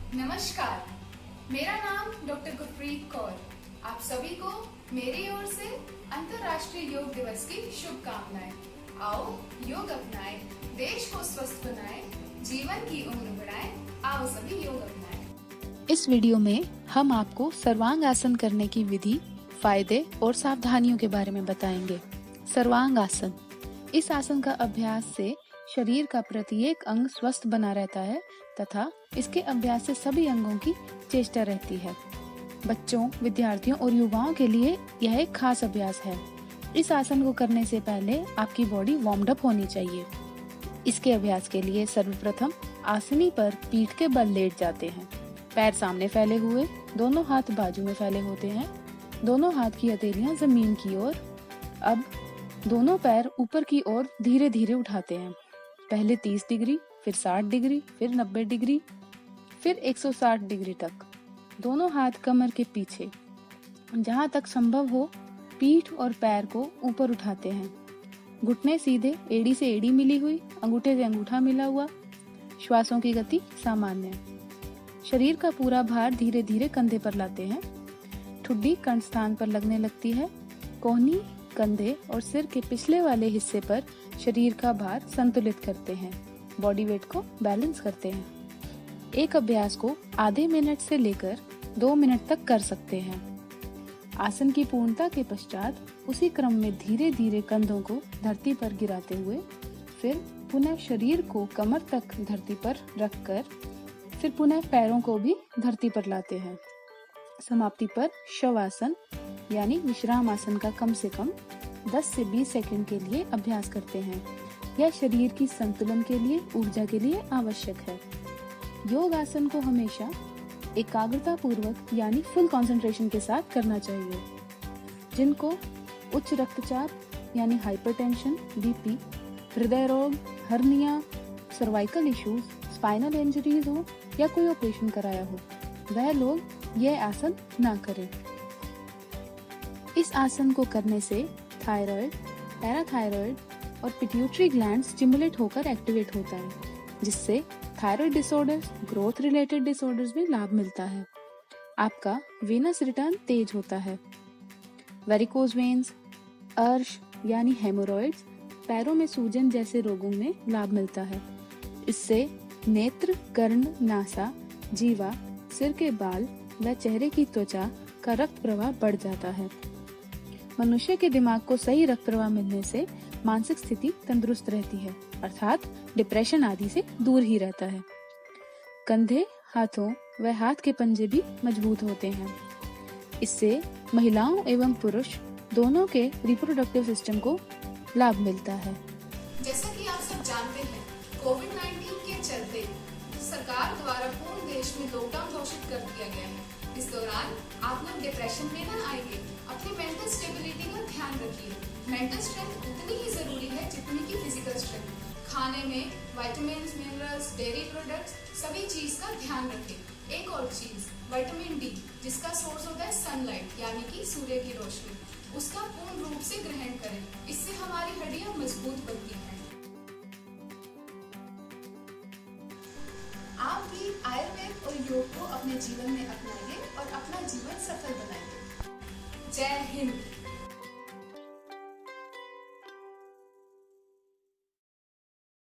नमस्कार, मेरा नाम डॉक्टर गुरप्रीत कौर। आप सभी को मेरी ओर से अंतर्राष्ट्रीय योग दिवस की शुभकामनाएं। आओ योग अपनाएं, देश को स्वस्थ बनाएं, जीवन की उम्र बढ़ाएं। आओ सभी योग अपनाएं। इस वीडियो में हम आपको सर्वांग आसन करने की विधि, फायदे और सावधानियों के बारे में बताएंगे। सर्वांग आसन। इस आसन का अभ्यास से शरीर का प्रत्येक अंग स्वस्थ बना रहता है तथा इसके अभ्यास से सभी अंगों की चेष्टा रहती है। बच्चों, विद्यार्थियों और युवाओं के लिए यह एक खास अभ्यास है। इस आसन को करने से पहले आपकी बॉडी वार्म्ड अप होनी चाहिए। इसके अभ्यास के लिए सर्वप्रथम आसनी पर पीठ के बल लेट जाते हैं। पैर सामने फैले हुए, दोनों हाथ बाजू में फैले होते हैं। दोनों हाथ की हथेलियां जमीन की ओर। अब दोनों पैर ऊपर की ओर धीरे धीरे उठाते हैं। पहले 30 डिग्री, फिर 60 डिग्री, फिर 90 डिग्री, फिर 160 डिग्री तक। दोनों हाथ कमर के पीछे, जहां तक संभव हो पीठ और पैर को ऊपर उठाते हैं। घुटने सीधे, एड़ी से एड़ी मिली हुई, अंगूठे से अंगूठा मिला हुआ। श्वासों की गति सामान्य। शरीर का पूरा भार धीरे धीरे कंधे पर लाते हैं। ठुड्डी कंठस्थान पर लगने लगती है। कोहनी, कंधे और सिर के पिछले वाले हिस्से पर शरीर का भार संतुलित करते हैं। बॉडी वेट को बैलेंस करते हैं। एक अभ्यास को आधे मिनट से लेकर 2 मिनट तक कर सकते हैं। आसन की पूर्णता के पश्चात उसी क्रम में धीरे धीरे कंधों को धरती पर गिराते हुए फिर पुनः शरीर को कमर तक धरती पर रखकर फिर पुनः पैरों को भी धरती पर लाते हैं। समाप्ति पर शवासन यानी विश्राम आसन का कम से कम 10 से 20 सेकंड के लिए अभ्यास करते हैं। यह शरीर की संतुलन के लिए, ऊर्जा के लिए आवश्यक है। योग आसन को हमेशा एकाग्रता पूर्वक यानी फुल कंसंट्रेशन के साथ करना चाहिए। जिनको उच्च रक्तचाप यानी हाइपरटेंशन, बीपी, हृदय रोग, hernia, cervical issues, spinal injuries हो या कोई ऑपरेशन कराया हो, वह लोग यह आसन ना करें। इस आसन को करने से थायराइड, पैराथायराइड और पिट्यूटरी ग्लैंड स्टिमुलेट होकर एक्टिवेट होता है, जिससे thyroid disorders, growth related disorders में लाभ मिलता है। आपका वेनस रिटर्न तेज होता है। वेरिकोज वेन्स, अर्श यानी हेमोरॉइड्स, पैरों में सूजन जैसे रोगों में लाभ मिलता है। इससे नेत्र, कर्ण, नासा, जीवा, सिर के बाल व चेहरे की त्वचा का रक्त प्रवाह बढ़ जाता है। मनुष्य के दिमाग को सही रक्त प्रवाह मिलने से मानसिक स्थिति तंदुरुस्त रहती है, अर्थात डिप्रेशन आदि से दूर ही रहता है। कंधे, हाथों व हाथ के पंजे भी मजबूत होते हैं। इससे महिलाओं एवं पुरुष दोनों के रिप्रोडक्टिव सिस्टम को लाभ मिलता है। जैसा कि आप सब जानते हैं, कोविड-19 के चलते सरकार द्वारा पूर्ण देश में लॉकडाउन घोषित कर दिया गया है। इस दौरान आप लोग डिप्रेशन में न आएंगे। अपनी मेंटल स्टेबिलिटी का ध्यान रखिए। मेंटल स्ट्रेंथ उतनी ही जरूरी है जितनी की फिजिकल स्ट्रेंथ। खाने में विटामिन्स, मिनरल्स, डेयरी प्रोडक्ट्स, सभी चीज का ध्यान रखें। एक और चीज, विटामिन डी, जिसका सोर्स होता है सनलाइट यानी कि सूर्य की रोशनी, उसका पूर्ण रूप से ग्रहण करें। इससे हमारी हड्डियां मजबूत बनती हैं। आप भी आयुर्वेद और योग को अपने जीवन में अपनाइए और अपना जीवन सफल बनाइए। जय हिंद।